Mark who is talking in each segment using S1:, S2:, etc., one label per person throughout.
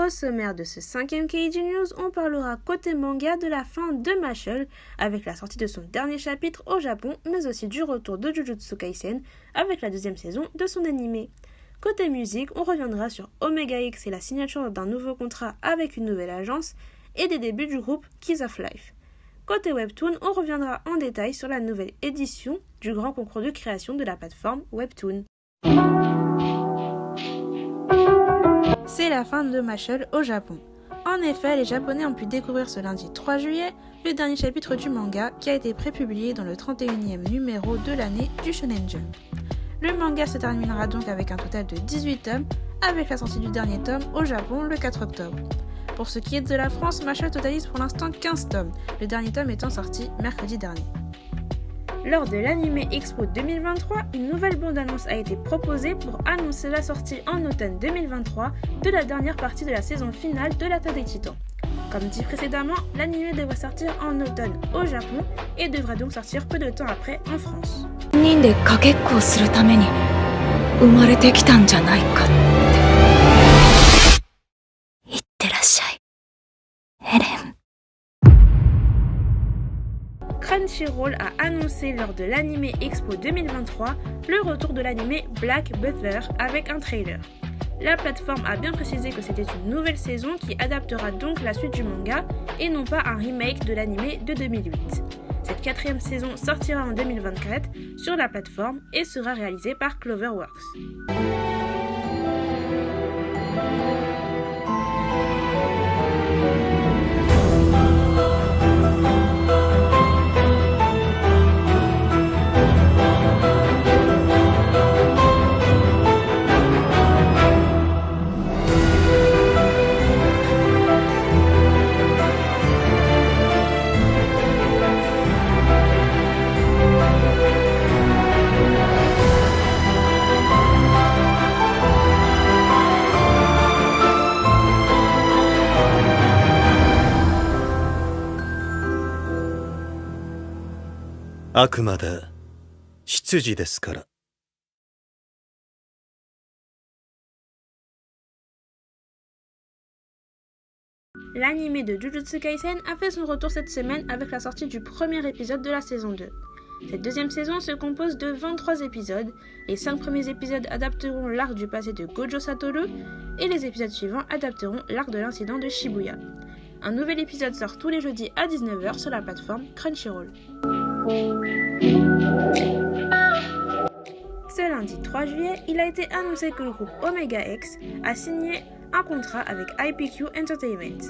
S1: Au sommaire de ce 5e Keiji News, on parlera côté manga de la fin de Mashle, avec la sortie de son dernier chapitre au Japon, mais aussi du retour de Jujutsu Kaisen, avec la 2e saison de son animé. Côté musique, on reviendra sur Omega X et la signature d'un nouveau contrat avec une nouvelle agence, et des débuts du groupe Kiss of Life. Côté Webtoon, on reviendra en détail sur la nouvelle édition du grand concours de création de la plateforme Webtoon. C'est la fin de Mashle au Japon. En effet, les Japonais ont pu découvrir ce lundi 3 juillet le dernier chapitre du manga qui a été prépublié dans le 31e numéro de l'année du Shonen Jump. Le manga se terminera donc avec un total de 18 tomes, avec la sortie du dernier tome au Japon le 4 octobre. Pour ce qui est de la France, Mashle totalise pour l'instant 15 tomes, le dernier tome étant sorti mercredi dernier. Lors de l'Anime Expo 2023, une nouvelle bande-annonce a été proposée pour annoncer la sortie en automne 2023 de la dernière partie de la saison finale de l'Attaque des Titans. Comme dit précédemment, l'anime devrait sortir en automne au Japon et devrait donc sortir peu de temps après en France. Crunchyroll a annoncé lors de l'Anime Expo 2023 le retour de l'anime Black Butler avec un trailer. La plateforme a bien précisé que c'était une nouvelle saison qui adaptera donc la suite du manga et non pas un remake de l'anime de 2008. Cette 4e saison sortira en 2024 sur la plateforme et sera réalisée par Cloverworks. L'anime de Jujutsu Kaisen a fait son retour cette semaine avec la sortie du premier épisode de la saison 2. Cette 2e saison se compose de 23 épisodes. Les 5 premiers épisodes adapteront l'arc du passé de Gojo Satoru et les épisodes suivants adapteront l'arc de l'incident de Shibuya. Un nouvel épisode sort tous les jeudis à 19h sur la plateforme Crunchyroll. Ce lundi 3 juillet, il a été annoncé que le groupe Omega X a signé un contrat avec IPQ Entertainment.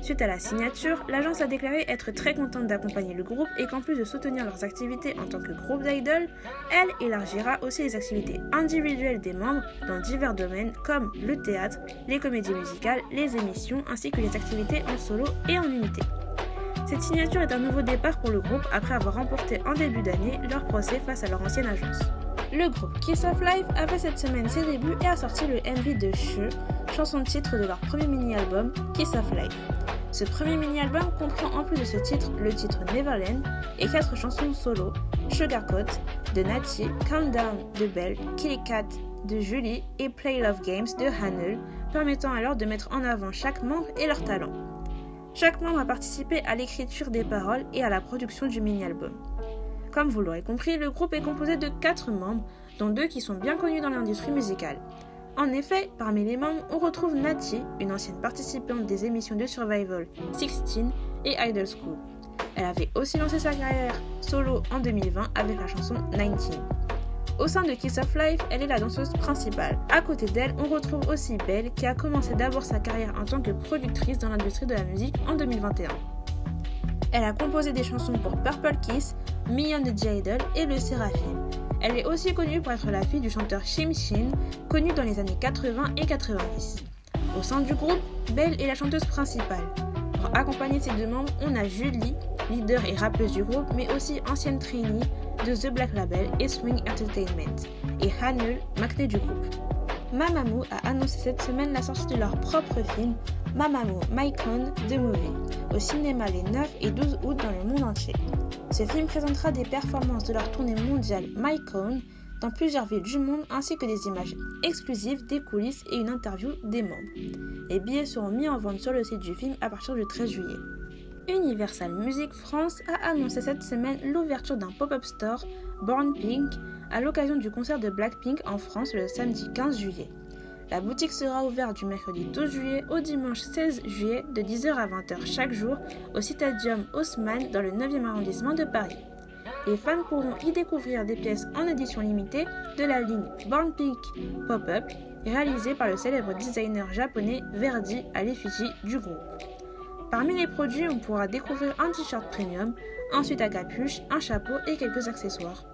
S1: Suite à la signature, l'agence a déclaré être très contente d'accompagner le groupe et qu'en plus de soutenir leurs activités en tant que groupe d'idoles, elle élargira aussi les activités individuelles des membres dans divers domaines comme le théâtre, les comédies musicales, les émissions ainsi que les activités en solo et en unité. Cette signature est un nouveau départ pour le groupe après avoir remporté en début d'année leur procès face à leur ancienne agence. Le groupe Kiss of Life a fait cette semaine ses débuts et a sorti le MV de She, chanson titre de leur premier mini-album Kiss of Life. Ce premier mini-album comprend en plus de ce titre le titre Neverland et 4 chansons solo, Sugarcoat de Natty, Countdown de Belle, Kitty Cat de Julie et Play Love Games de Hanul, permettant alors de mettre en avant chaque membre et leur talent. Chaque membre a participé à l'écriture des paroles et à la production du mini-album. Comme vous l'aurez compris, le groupe est composé de 4 membres, dont 2 qui sont bien connus dans l'industrie musicale. En effet, parmi les membres, on retrouve Natty, une ancienne participante des émissions de Survival 16 et Idol School. Elle avait aussi lancé sa carrière solo en 2020 avec la chanson 19. Au sein de Kiss of Life, elle est la danseuse principale. À côté d'elle, on retrouve aussi Belle qui a commencé d'abord sa carrière en tant que productrice dans l'industrie de la musique en 2021. Elle a composé des chansons pour Purple Kiss, Me and the J-Idol et Le Seraphim. Elle est aussi connue pour être la fille du chanteur Shim Shin, connu dans les années 80 et 90. Au sein du groupe, Belle est la chanteuse principale. Pour accompagner ces deux membres, on a Julie, leader et rappeuse du groupe, mais aussi ancienne trainee de The Black Label et Swing Entertainment, et Hanul, McNee du groupe. Mamamoo a annoncé cette semaine la sortie de leur propre film, Mamamoo Maicon The Movie, au cinéma les 9 et 12 août dans le monde entier. Ce film présentera des performances de leur tournée mondiale Maicon dans plusieurs villes du monde ainsi que des images exclusives des coulisses et une interview des membres. Les billets seront mis en vente sur le site du film à partir du 13 juillet. Universal Music France a annoncé cette semaine l'ouverture d'un pop-up store Born Pink à l'occasion du concert de Blackpink en France le samedi 15 juillet. La boutique sera ouverte du mercredi 12 juillet au dimanche 16 juillet de 10h à 20h chaque jour au Citadium Haussmann dans le 9e arrondissement de Paris. Les fans pourront y découvrir des pièces en édition limitée de la ligne Born Pink Pop-up réalisée par le célèbre designer japonais Verdi à l'effigie du groupe. Parmi les produits, on pourra découvrir un t-shirt premium, ensuite à capuche, un chapeau et quelques accessoires.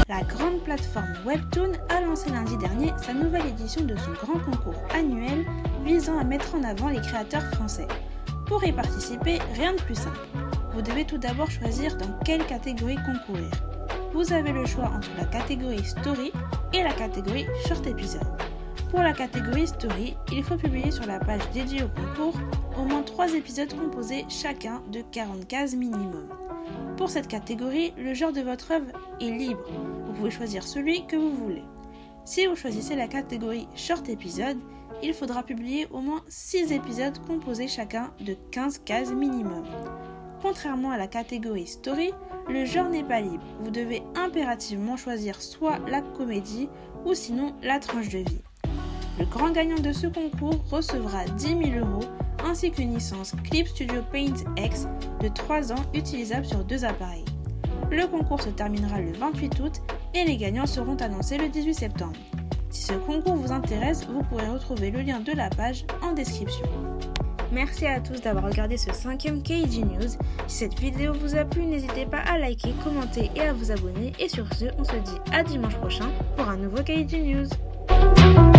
S1: La grande plateforme Webtoon a lancé lundi dernier sa nouvelle édition de son grand concours annuel visant à mettre en avant les créateurs français. Pour y participer, rien de plus simple. Vous devez tout d'abord choisir dans quelle catégorie concourir. Vous avez le choix entre la catégorie Story et la catégorie Short Episode. Pour la catégorie Story, il faut publier sur la page dédiée au concours au moins 3 épisodes composés chacun de 40 cases minimum. Pour cette catégorie, le genre de votre œuvre est libre. Vous pouvez choisir celui que vous voulez. Si vous choisissez la catégorie Short Episode, il faudra publier au moins 6 épisodes composés chacun de 15 cases minimum. Contrairement à la catégorie Story, le genre n'est pas libre. Vous devez impérativement choisir soit la comédie ou sinon la tranche de vie. Le grand gagnant de ce concours recevra 10 000 € ainsi qu'une licence Clip Studio Paint X de 3 ans utilisable sur 2 appareils. Le concours se terminera le 28 août et les gagnants seront annoncés le 18 septembre. Si ce concours vous intéresse, vous pourrez retrouver le lien de la page en description. Merci à tous d'avoir regardé ce 5e KG News. Si cette vidéo vous a plu, n'hésitez pas à liker, commenter et à vous abonner. Et sur ce, on se dit à dimanche prochain pour un nouveau KG News.